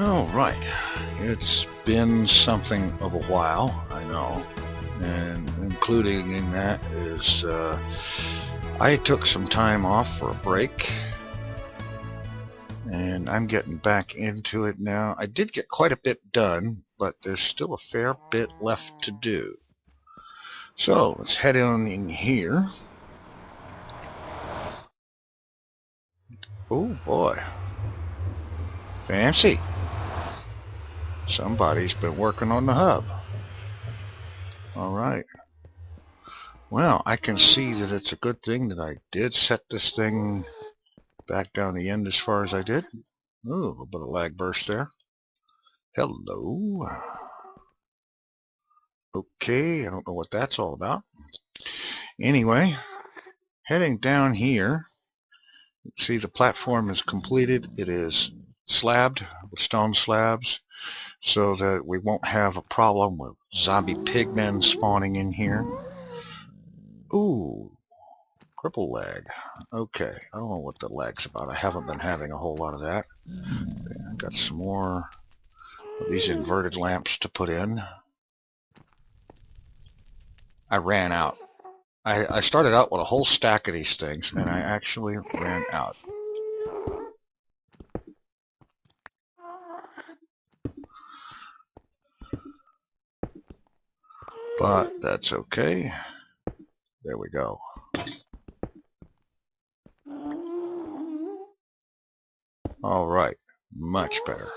All right, it's been something of a while, I know, and including in that is I took some time off for a break, and I'm getting back into it now. I did get quite a bit done, but there's still a fair bit left to do. So let's head on in here. Oh boy, fancy. Somebody's been working on the hub. All right. Well, I can see that it's a good thing that I did set this thing back down the end as far as I did. Ooh, a little bit of lag burst there. Hello. Okay, I don't know what that's all about. Anyway, heading down here, see the platform is completed. It is slabbed with stone slabs so that we won't have a problem with zombie pigmen spawning in here. Ooh, cripple lag. Okay, I don't know what the lag's about. I haven't been having a whole lot of that. Okay, I got some more of these inverted lamps to put in. I ran out. I started out with a whole stack of these things, and I actually ran out. But that's okay. There we go. All right, much better.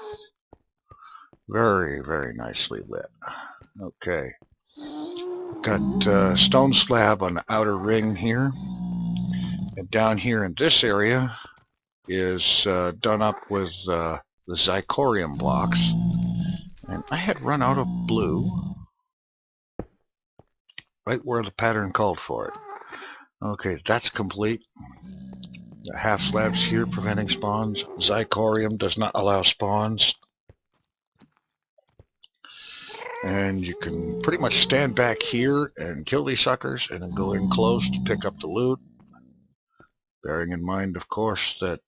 Very, very nicely lit. Okay. Got stone slab on the outer ring here. And down here in this area is done up with the zirconium blocks. And I had run out of blue right where the pattern called for it. Okay, that's complete. The half slabs here preventing spawns. Zirconium does not allow spawns. And you can pretty much stand back here and kill these suckers and then go in close to pick up the loot. Bearing in mind, of course, that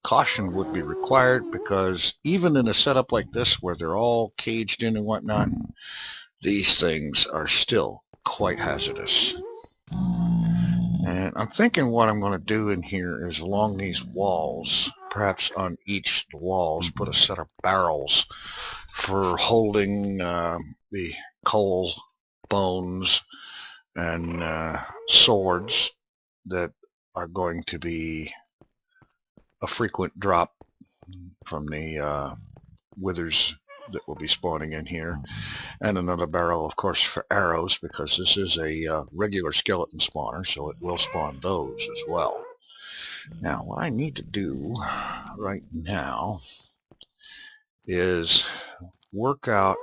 caution would be required because even in a setup like this where they're all caged in and whatnot, these things are still quite hazardous. And I'm thinking what I'm going to do in here is along these walls, perhaps on each of the walls, put a set of barrels for holding the coal bones and swords that are going to be a frequent drop from the withers that will be spawning in here, and another barrel, of course, for arrows, because this is a regular skeleton spawner, so it will spawn those as well. Now, what I need to do right now is work out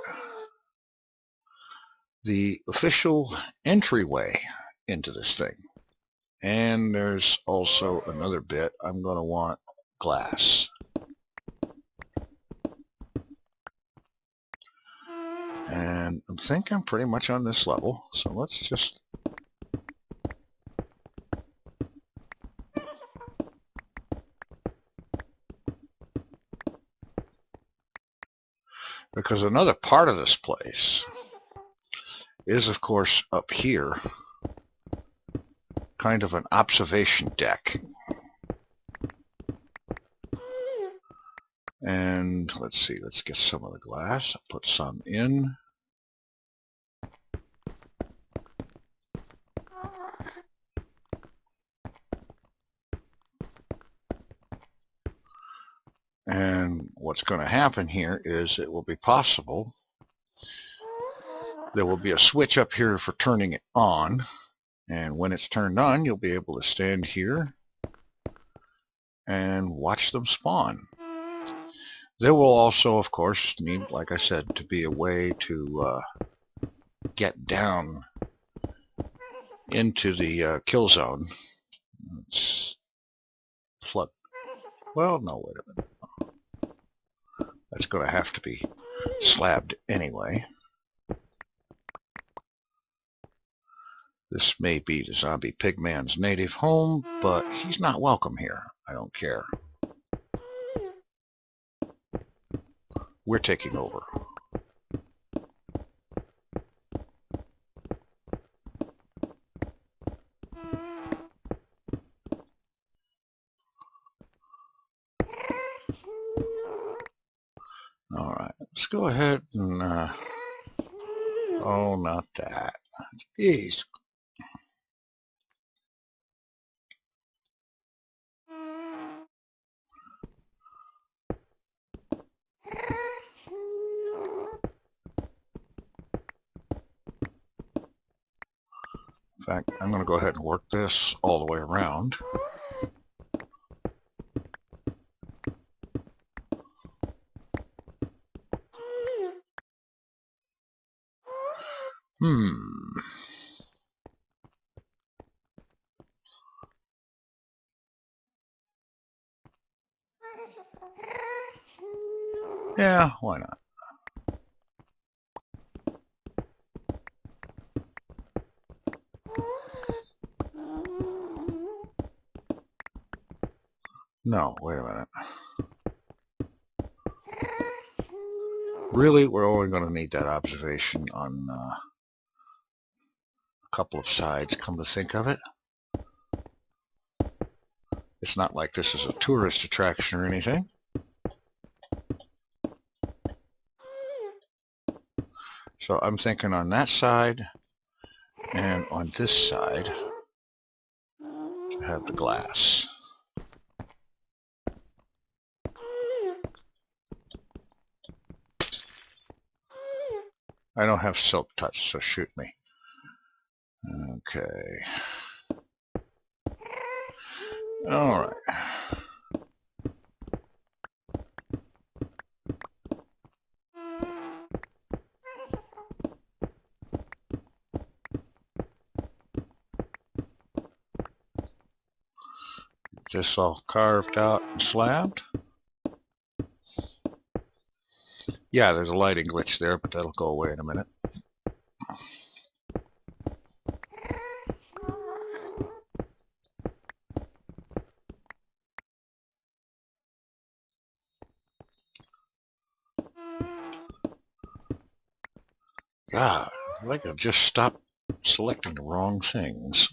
the official entryway into this thing. And there's also another bit. I'm going to want glass. And I think I'm pretty much on this level, so let's just because another part of this place is, of course, up here, kind of an observation deck. And let's see, let's get some of the glass, put some in. And what's going to happen here is it will be possible. There will be a switch up here for turning it on. And when it's turned on, you'll be able to stand here and watch them spawn. There will also, of course, need, like I said, to be a way to get down into the kill zone. Let's plug. Well, no, wait a minute. That's going to have to be slabbed anyway. This may be the zombie pigman's native home, but he's not welcome here. I don't care. we're taking over. All right, let's go ahead and, oh, not that. Jeez. In fact, I'm going to go ahead and work this all the way around. Yeah, why not? No, wait a minute. Really, we're only going to need that observation on a couple of sides, come to think of it. It's not like this is a tourist attraction or anything. So I'm thinking on that side and on this side to have the glass. I don't have silk touch, so shoot me. Okay. All right. This all carved out and slabbed. Yeah, there's a lighting glitch there, but that'll go away in a minute. God, I could just stop selecting the wrong things.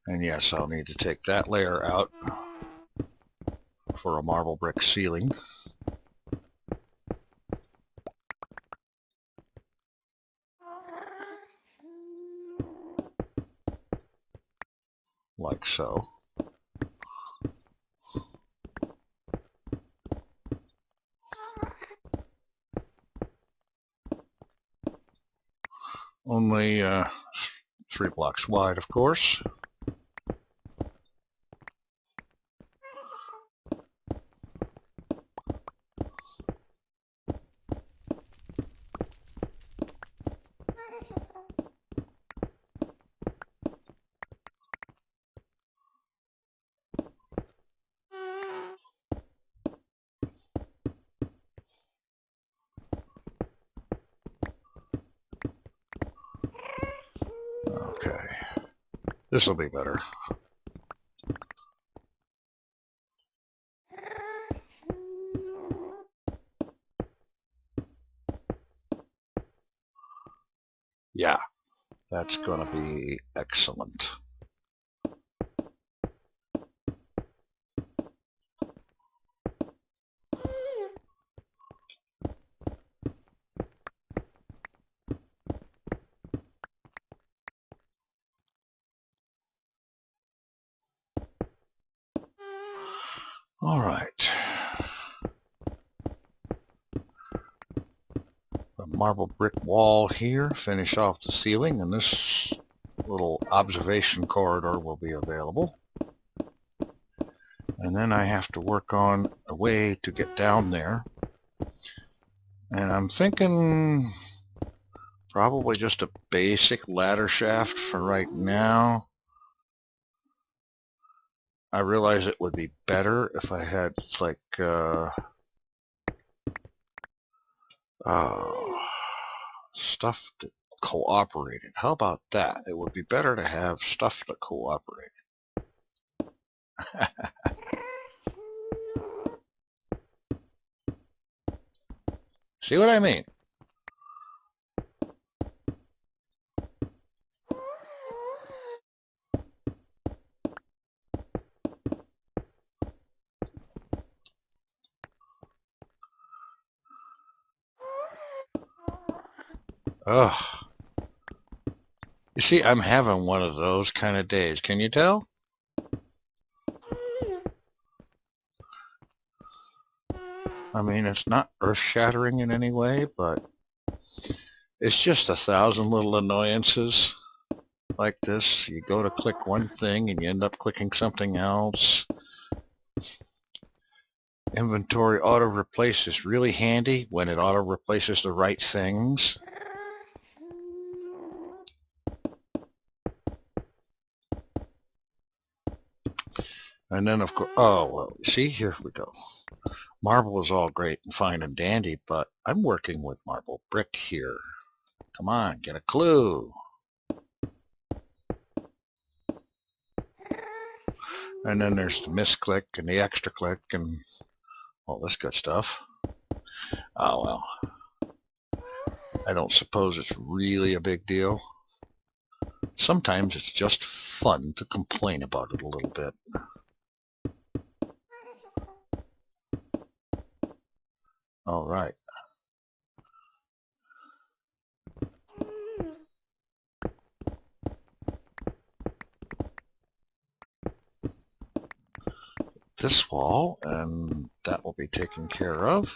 And yes, I'll need to take that layer out for a marble brick ceiling. Like so. Only 3 blocks wide, of course. Okay, this will be better. Yeah, that's going to be excellent. All right. A marble brick wall here, finish off the ceiling, and this little observation corridor will be available. And then I have to work on a way to get down there. And I'm thinking probably just a basic ladder shaft for right now. I realize it would be better if I had like stuff that cooperated. How about that? It would be better to have stuff that cooperated. See what I mean? Ugh. You see, I'm having one of those kind of days. Can you tell? I mean, it's not earth-shattering in any way, but it's just 1,000 little annoyances like this. You go to click one thing and you end up clicking something else. Inventory auto replace is really handy when it auto replaces the right things. And then of course, oh, well, see, here we go. Marble is all great and fine and dandy, but I'm working with marble brick here. Come on, get a clue. And then there's the misclick and the extra click and all this good stuff. Oh, well. I don't suppose it's really a big deal. Sometimes it's just fun to complain about it a little bit. All right. This wall, and that will be taken care of.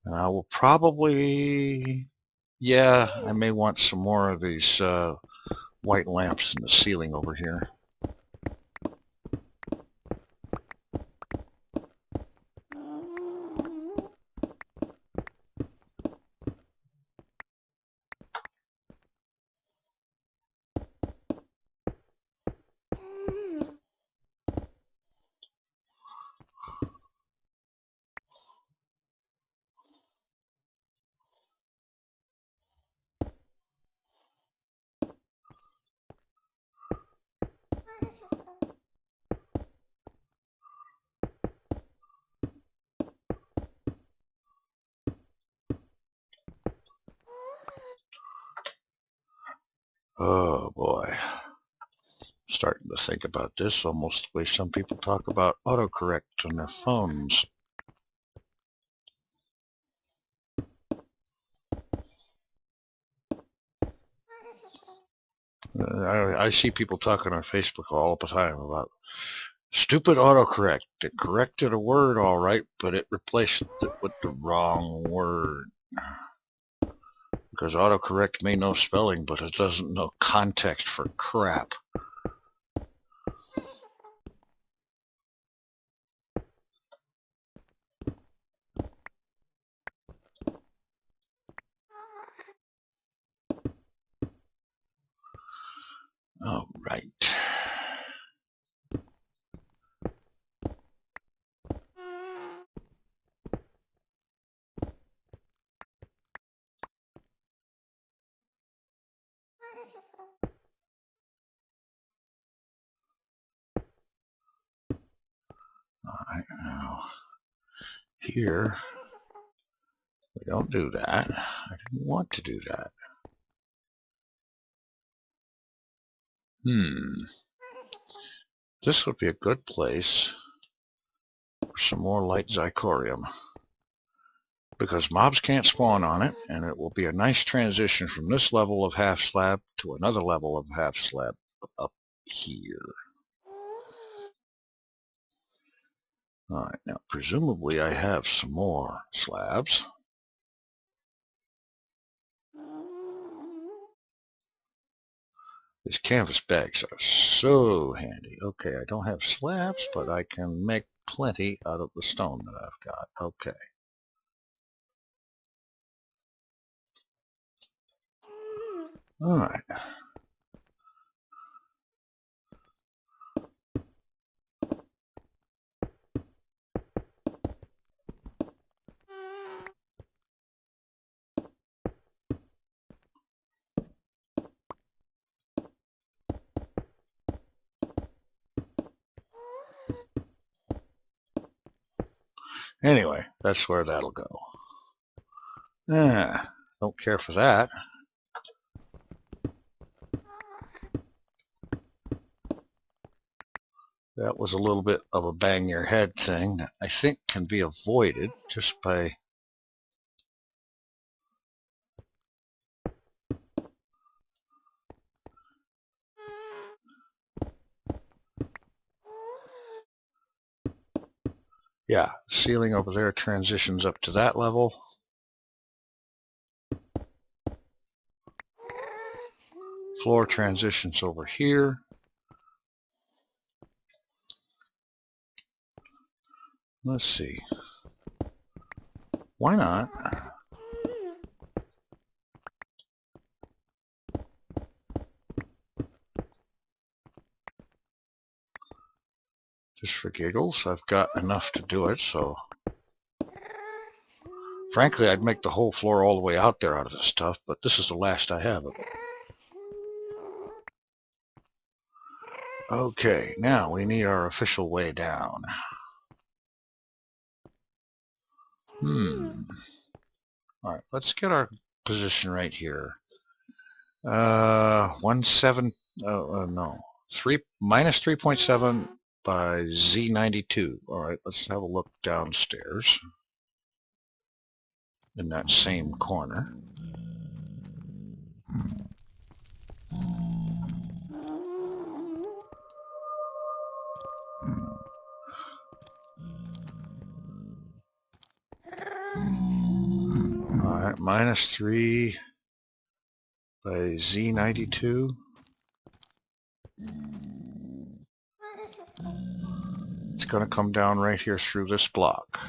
And I will probably, yeah, I may want some more of these white lamps in the ceiling over here. Oh boy. Starting to think about this almost the way some people talk about autocorrect on their phones. I see people talking on Facebook all the time about stupid autocorrect. It corrected a word all right, but it replaced it with the wrong word. Because autocorrect may know spelling, but it doesn't know context for crap. All right. All right, now here, we don't do that. I didn't want to do that. This would be a good place for some more light zirconium, because mobs can't spawn on it, and it will be a nice transition from this level of half slab to another level of half slab up here. All right, now presumably I have some more slabs. These canvas bags are so handy. Okay, I don't have slabs, but I can make plenty out of the stone that I've got. Okay. All right. Anyway, that's where that'll go. Don't care for that. That was a little bit of a bang your head thing that I think can be avoided just by yeah, ceiling over there transitions up to that level. Floor transitions over here. Let's see. Why not? Just for giggles, I've got enough to do it, so frankly, I'd make the whole floor all the way out there out of this stuff, but this is the last I have of it. Okay, now we need our official way down. Alright, let's get our position right here. 3.7 by Z92. Alright, let's have a look downstairs in that same corner. Alright, -3 by Z92. It's going to come down right here through this block.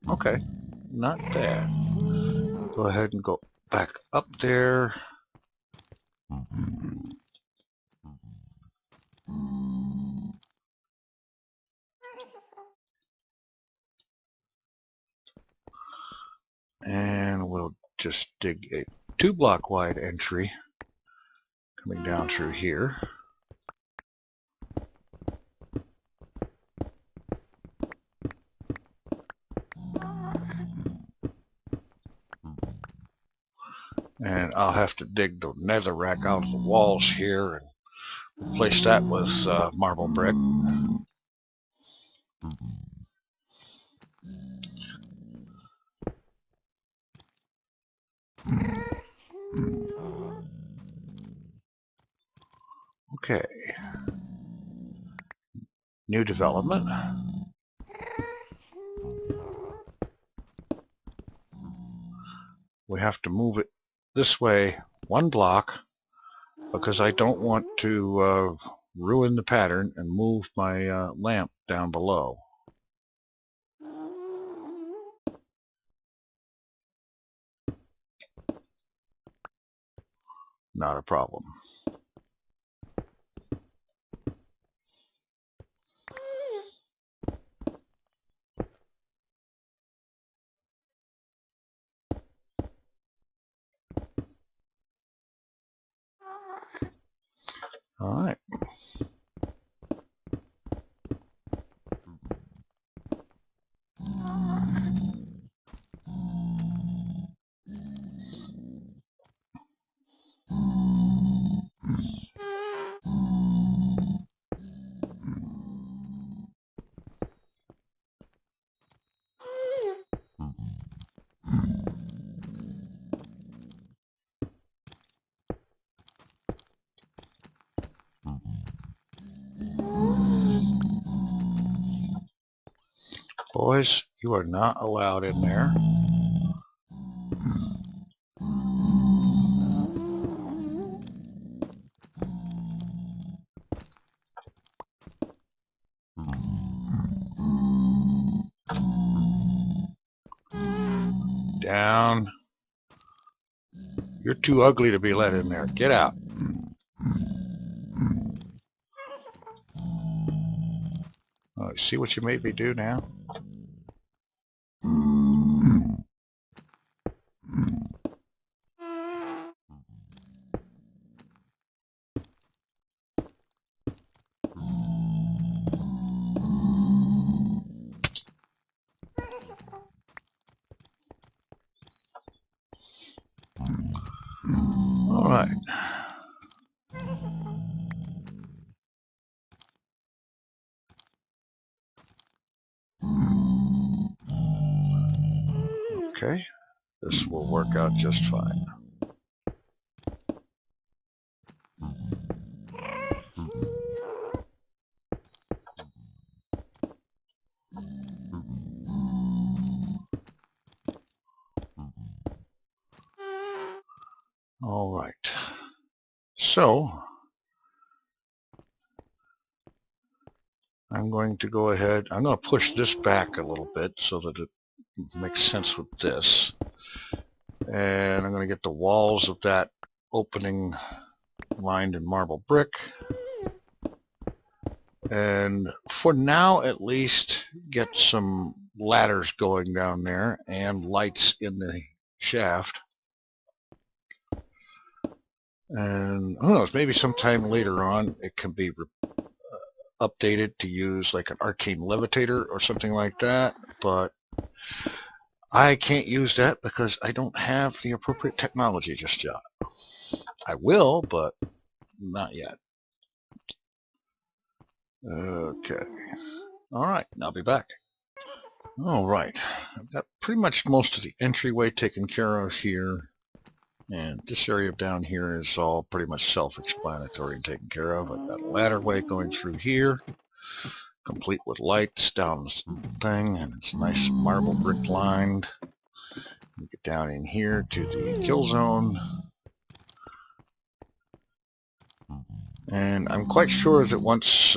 Okay, not bad. Go ahead and go back up there. And we'll just dig a 2-block wide entry coming down through here. And I'll have to dig the netherrack out of the walls here and replace that with marble brick. Okay. New development. We have to move it this way 1 block because I don't want to ruin the pattern and move my lamp down below. Not a problem. All right. Boys, you are not allowed in there. Down. You're too ugly to be let in there. Get out. Oh, see what you made me do now? All right. Okay, this will work out just fine. All right. So I'm going to go ahead. I'm going to push this back a little bit so that it makes sense with this. And I'm going to get the walls of that opening lined in marble brick. And for now, at least, get some ladders going down there and lights in the shaft. And who knows, maybe sometime later on it can be updated to use like an arcane levitator or something like that. But I can't use that because I don't have the appropriate technology just yet. I will, but not yet. Okay. All right, I'll be back. All right, I've got pretty much most of the entryway taken care of here. And this area down here is all pretty much self-explanatory and taken care of. I've got a ladderway going through here, complete with lights down this thing, and it's nice marble brick lined. We get down in here to the kill zone. And I'm quite sure that once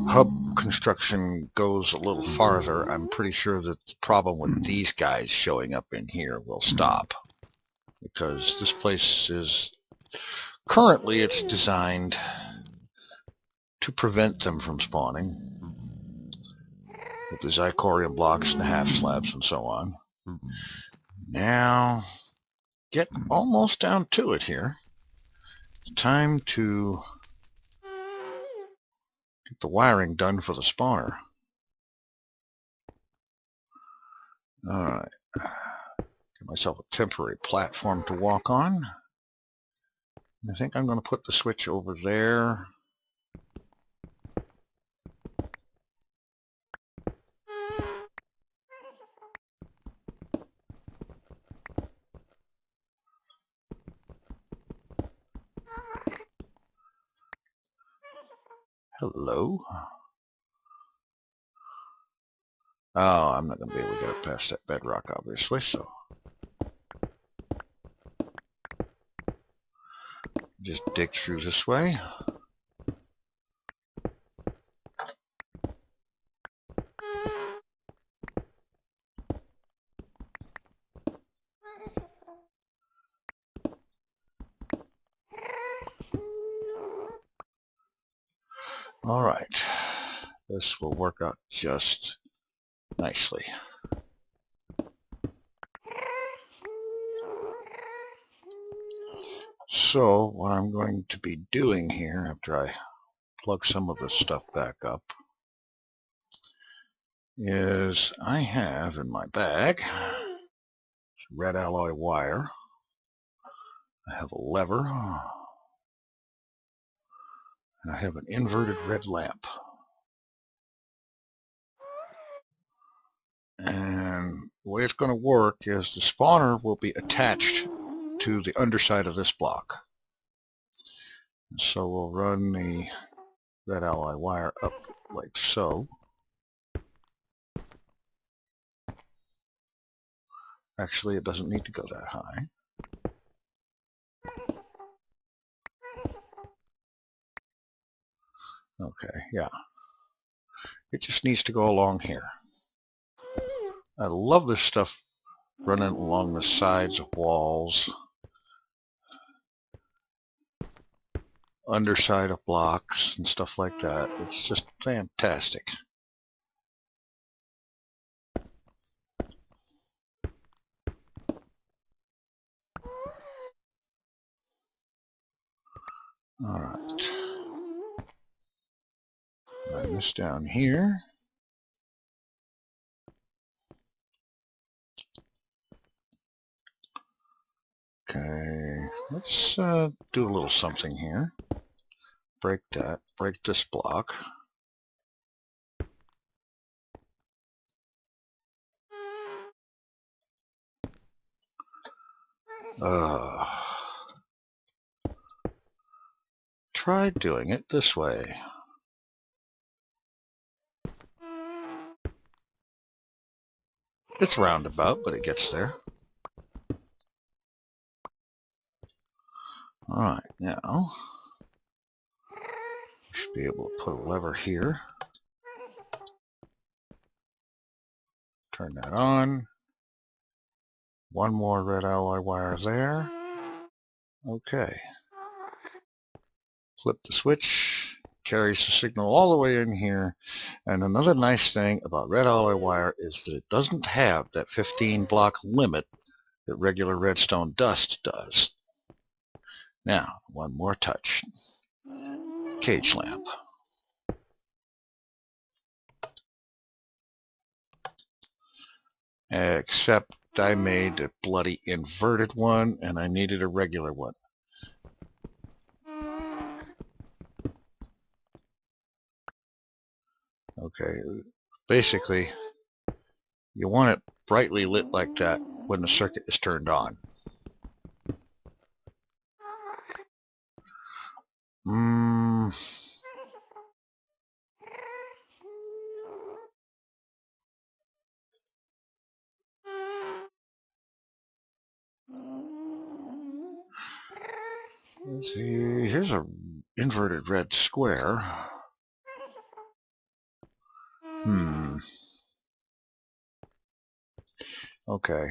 hub construction goes a little farther, I'm pretty sure that the problem with these guys showing up in here will stop. Because this place is, currently it's designed to prevent them from spawning with the Zirconium blocks and the half slabs and so on. Now, get almost down to it here. It's time to get the wiring done for the spawner. Alright. Get myself a temporary platform to walk on. I think I'm going to put the switch over there. Hello. Oh, I'm not going to be able to get it past that bedrock, obviously, so just dig through this way. All right, this will work out just nicely. So what I'm going to be doing here after I plug some of this stuff back up is I have in my bag red alloy wire. I have a lever. And I have an inverted red lamp. And the way it's going to work is the spawner will be attached to the underside of this block. And so we'll run the red alloy wire up like so. Actually, it doesn't need to go that high. Okay, yeah. It just needs to go along here. I love this stuff running along the sides of walls, underside of blocks, and stuff like that. It's just fantastic. All right. Line this down here. Okay, let's do a little something here. Break that, break this block. Try doing it this way. It's roundabout, but it gets there. Alright, now should be able to put a lever here. Turn that on. One more red alloy wire there. Okay. Flip the switch. Carries the signal all the way in here. And another nice thing about red alloy wire is that it doesn't have that 15 block limit that regular redstone dust does. Now, one more touch. Cage lamp. Except I made a bloody inverted one and I needed a regular one. Okay, basically you want it brightly lit like that when the circuit is turned on. Let's see, here's a inverted red square. Okay.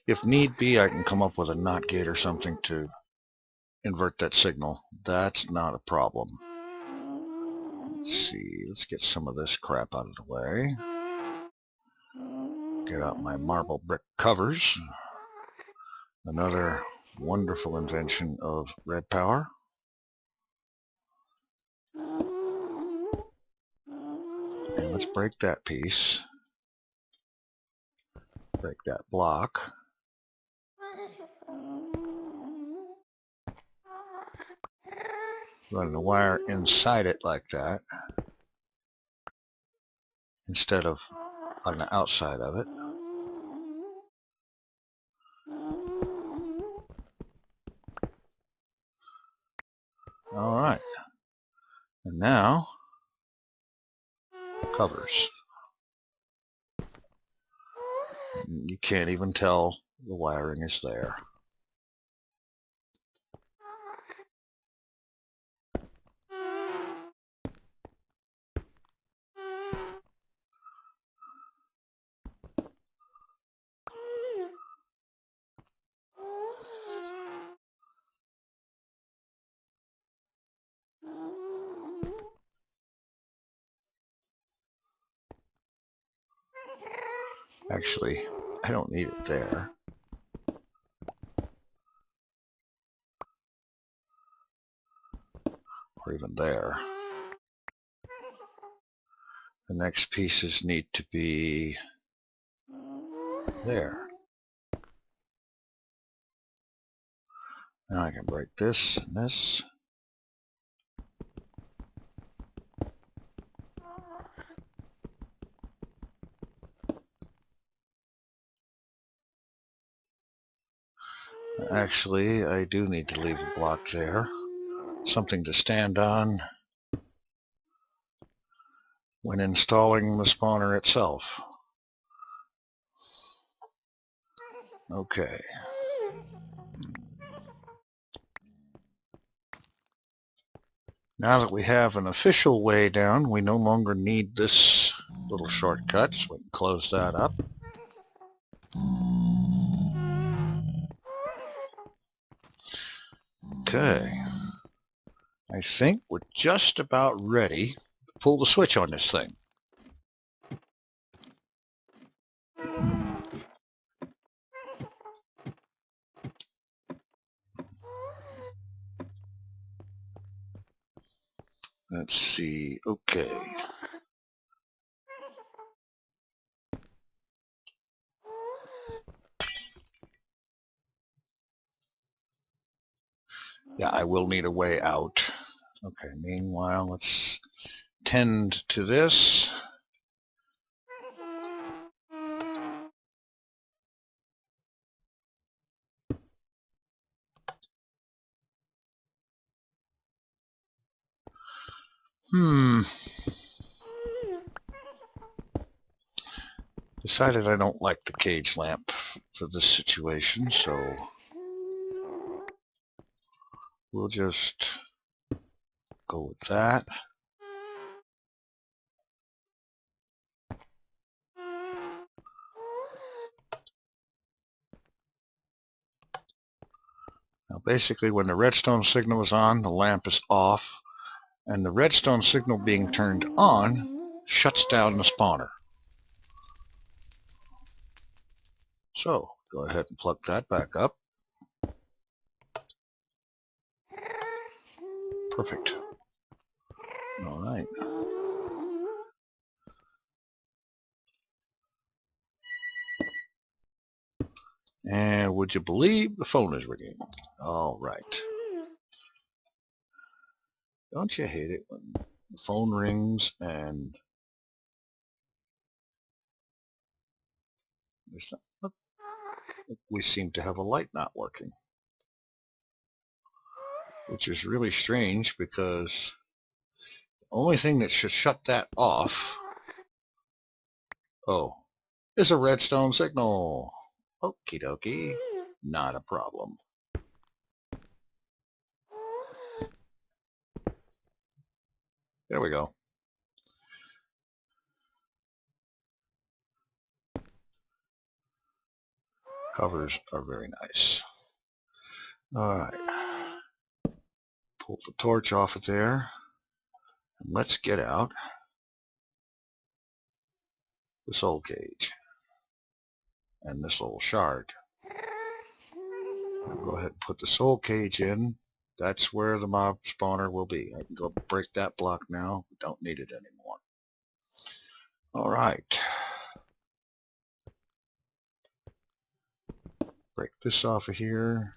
If need be, I can come up with a NOT gate or something to invert that signal. That's not a problem. Let's see, let's get some of this crap out of the way. Get out my marble brick covers. Another wonderful invention of Red Power. And let's break that piece. Break that block. Run the wire inside it like that, instead of on the outside of it. Alright. And now, covers. You can't even tell the wiring is there. Actually, I don't need it there. Or even there. The next pieces need to be there. Now I can break this and this. Actually, I do need to leave a block there. Something to stand on when installing the spawner itself. Okay. Now that we have an official way down, we no longer need this little shortcut, so we can close that up. Okay. I think we're just about ready to pull the switch on this thing. Let's see. Okay. Yeah, I will need a way out. Okay, meanwhile, let's tend to this. Decided I don't like the cage lamp for this situation, so we'll just go with that. Now basically when the redstone signal is on, the lamp is off, and the redstone signal being turned on shuts down the spawner. So go ahead and plug that back up. Perfect. All right. And would you believe the phone is ringing? All right. Don't you hate it when the phone rings and there's not, we seem to have a light not working, which is really strange because the only thing that should shut that off, is a redstone signal. Okie dokie, not a problem. There we go. Covers are very nice. All right. Pull the torch off of there. And let's get out the soul cage and this little shard. I'll go ahead and put the soul cage in. That's where the mob spawner will be. I can go break that block now. We don't need it anymore. All right. Break this off of here.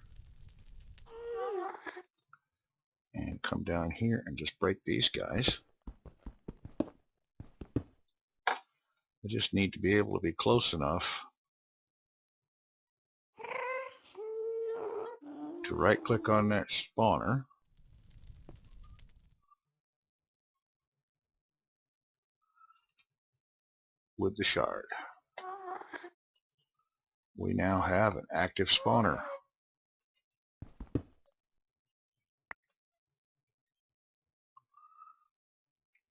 And come down here and just break these guys. I just need to be able to be close enough to right click on that spawner. With the shard. We now have an active spawner.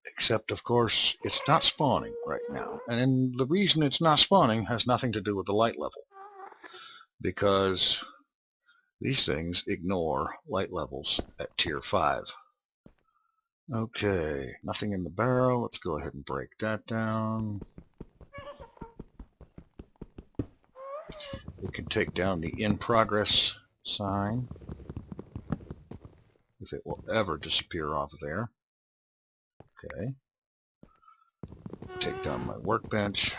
Except, of course, it's not spawning right now. And the reason it's not spawning has nothing to do with the light level. Because these things ignore light levels at tier 5. Okay, nothing in the barrel. Let's go ahead and break that down. We can take down the in progress sign, if it will ever disappear off of there. Okay. Take down my workbench.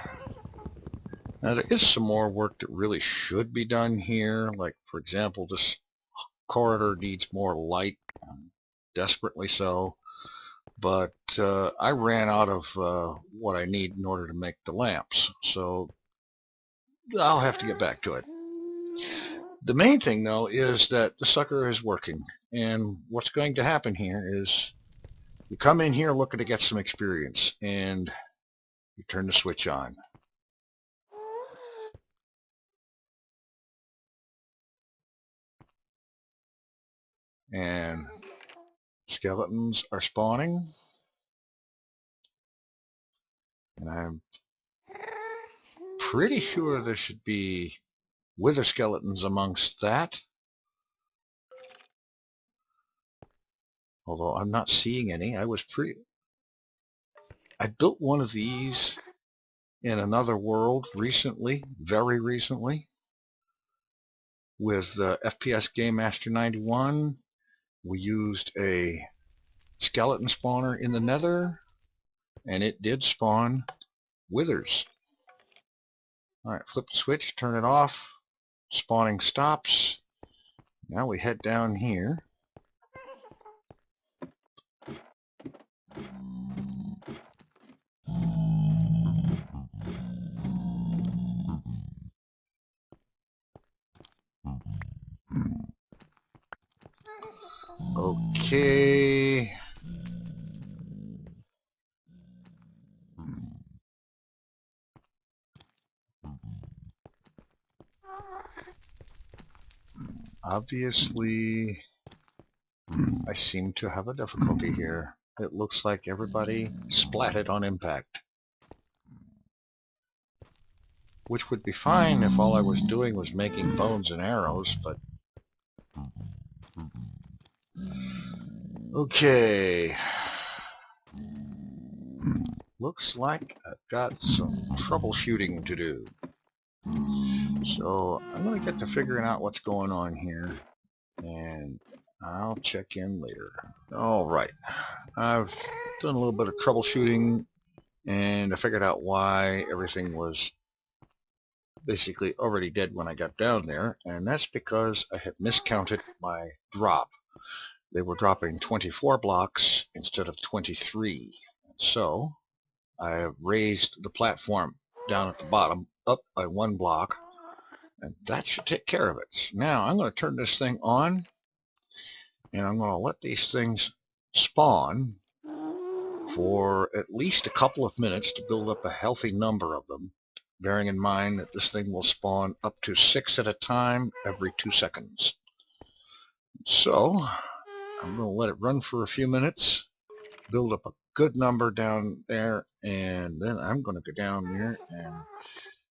Now there is some more work that really should be done here. Like, for example, this corridor needs more light, desperately so. But I ran out of what I need in order to make the lamps, so I'll have to get back to it. The main thing, though, is that the sucker is working, and what's going to happen here is you come in here looking to get some experience, and you turn the switch on. And skeletons are spawning. And I'm pretty sure there should be wither skeletons amongst that. Although I'm not seeing any. I built one of these in another world recently, very recently, with FPS Game Master 91. We used a skeleton spawner in the nether, and it did spawn withers. Alright, flip the switch, turn it off, spawning stops. Now we head down here. Okay. Obviously, I seem to have a difficulty here. It looks like everybody splatted on impact. Which would be fine if all I was doing was making bones and arrows, but... Okay. Looks like I've got some troubleshooting to do. So I'm going to get to figuring out what's going on here, and I'll check in later. Alright, I've done a little bit of troubleshooting, and I figured out why everything was basically already dead when I got down there, and that's because I had miscounted my drop. They were dropping 24 blocks instead of 23. So I have raised the platform down at the bottom up by 1 block, and that should take care of it. Now I'm going to turn this thing on, and I'm going to let these things spawn for at least a couple of minutes to build up a healthy number of them, bearing in mind that this thing will spawn up to 6 at a time every 2 seconds. So I'm going to let it run for a few minutes, build up a good number down there, and then I'm going to go down there and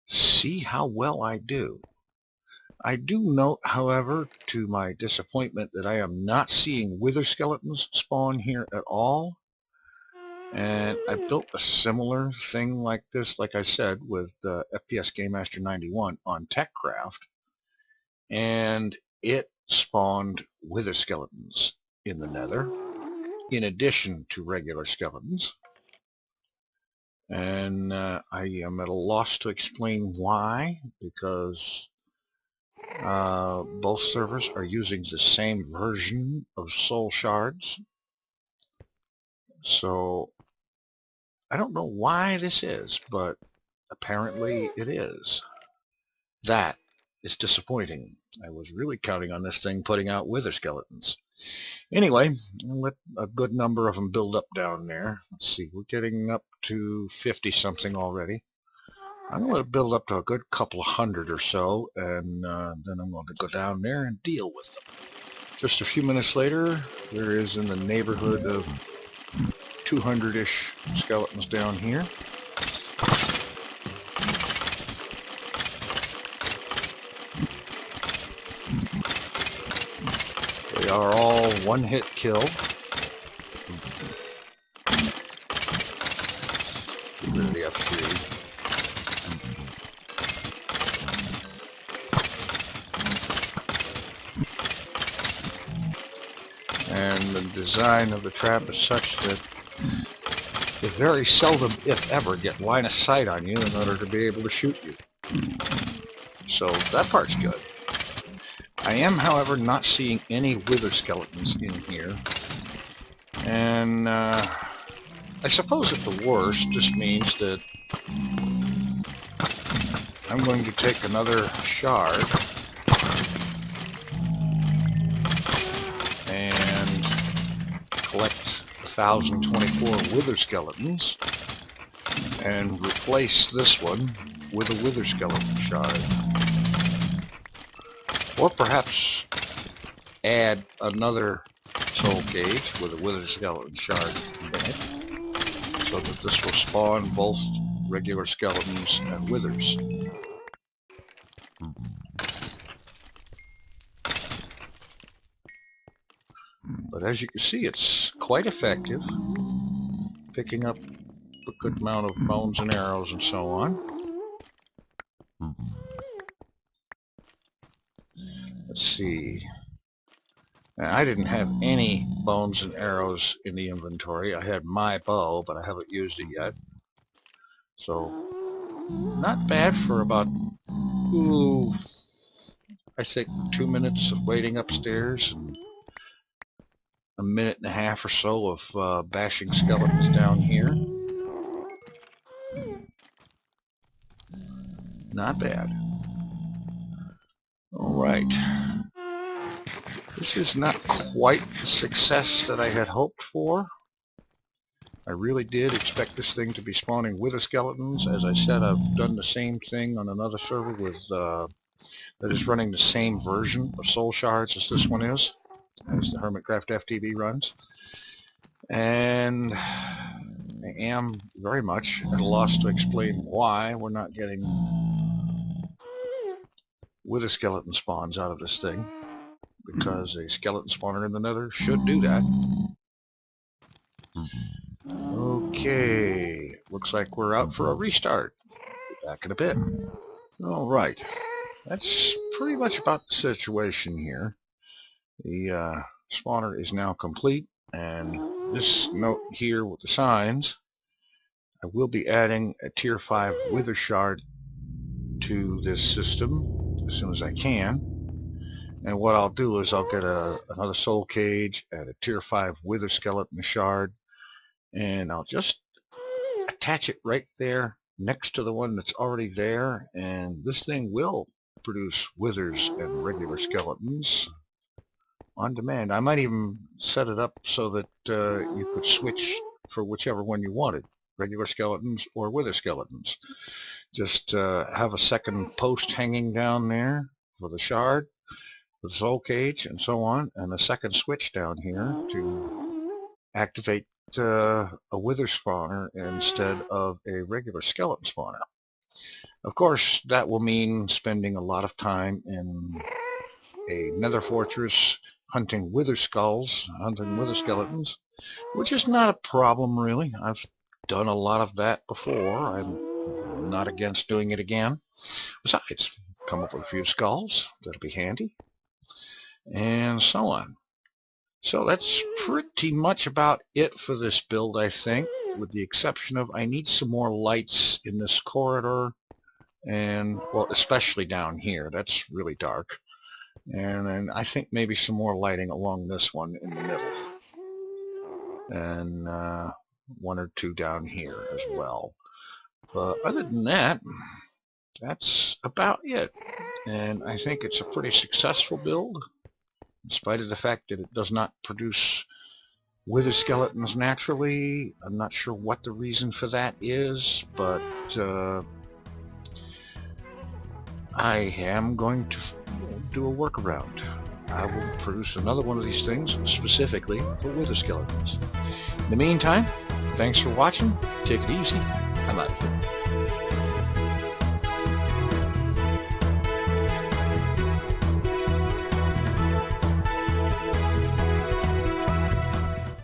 see how well I do. I do note, however, to my disappointment, that I am not seeing wither skeletons spawn here at all. And I built a similar thing like this, like I said, with FPS Game Master 91 on TechCraft, and it spawned wither skeletons in the nether, in addition to regular skeletons. And I am at a loss to explain why, because both servers are using the same version of soul shards. So I don't know why this is, but apparently it is. That is disappointing. I was really counting on this thing putting out wither skeletons. Anyway, I'll let a good number of them build up down there. Let's see, we're getting up to 50 something already. I'm going to build up to a good couple of hundred or so, and then I'm going to go down there and deal with them. Just a few minutes later, there is in the neighborhood of 200-ish skeletons down here. They are all one-hit kill. Get rid of the F3. And the design of the trap is such that they very seldom, if ever, get line of sight on you in order to be able to shoot you. So that part's good. I am, however, not seeing any wither skeletons in here. And I suppose at the worst, this means that I'm going to take another shard and collect 1,024 wither skeletons and replace this one with a wither skeleton shard. Or perhaps add another soul cage with a wither skeleton shard in it, so that this will spawn both regular skeletons and withers. But as you can see, it's quite effective, picking up a good amount of bones and arrows and so on. Let's see. Now, I didn't have any bones and arrows in the inventory. I had my bow, but I haven't used it yet. So, not bad for about, I think 2 minutes of waiting upstairs and a minute and a half or so of bashing skeletons down here. Not bad. Alright. This is not quite the success that I had hoped for. I really did expect this thing to be spawning wither skeletons. As I said, I've done the same thing on another server with that is running the same version of soul shards as this one is, as the Hermitcraft FTB runs. And I am very much at a loss to explain why we're not getting wither skeleton spawns out of this thing, because a skeleton spawner in the nether should do that. Okay, looks like we're out for a restart. Be back in a bit. Alright, that's pretty much about the situation here. The spawner is now complete, and this note here with the signs, I will be adding a tier 5 wither shard to this system as soon as I can. And what I'll do is I'll get another soul cage, add a tier 5 wither skeleton shard, and I'll just attach it right there next to the one that's already there, and this thing will produce withers and regular skeletons on demand. I might even set it up so that you could switch for whichever one you wanted, regular skeletons or wither skeletons. Just have a second post hanging down there for the shard, the soul cage, and so on, and a second switch down here to activate a wither spawner instead of a regular skeleton spawner. Of course, that will mean spending a lot of time in a nether fortress hunting wither skulls, hunting wither skeletons, which is not a problem really. I've done a lot of that before. I'm not against doing it again. Besides, come up with a few skulls, that'll be handy, and so on. So that's pretty much about it for this build, I think, with the exception of I need some more lights in this corridor, and, well, especially down here. That's really dark. And then I think maybe some more lighting along this one in the middle. And one or two down here as well. But other than that, that's about it. And I think it's a pretty successful build, in spite of the fact that it does not produce wither skeletons naturally. I'm not sure what the reason for that is, but I am going to do a workaround. I will produce another one of these things specifically for wither skeletons. In the meantime, thanks for watching. Take it easy. I'm out of here.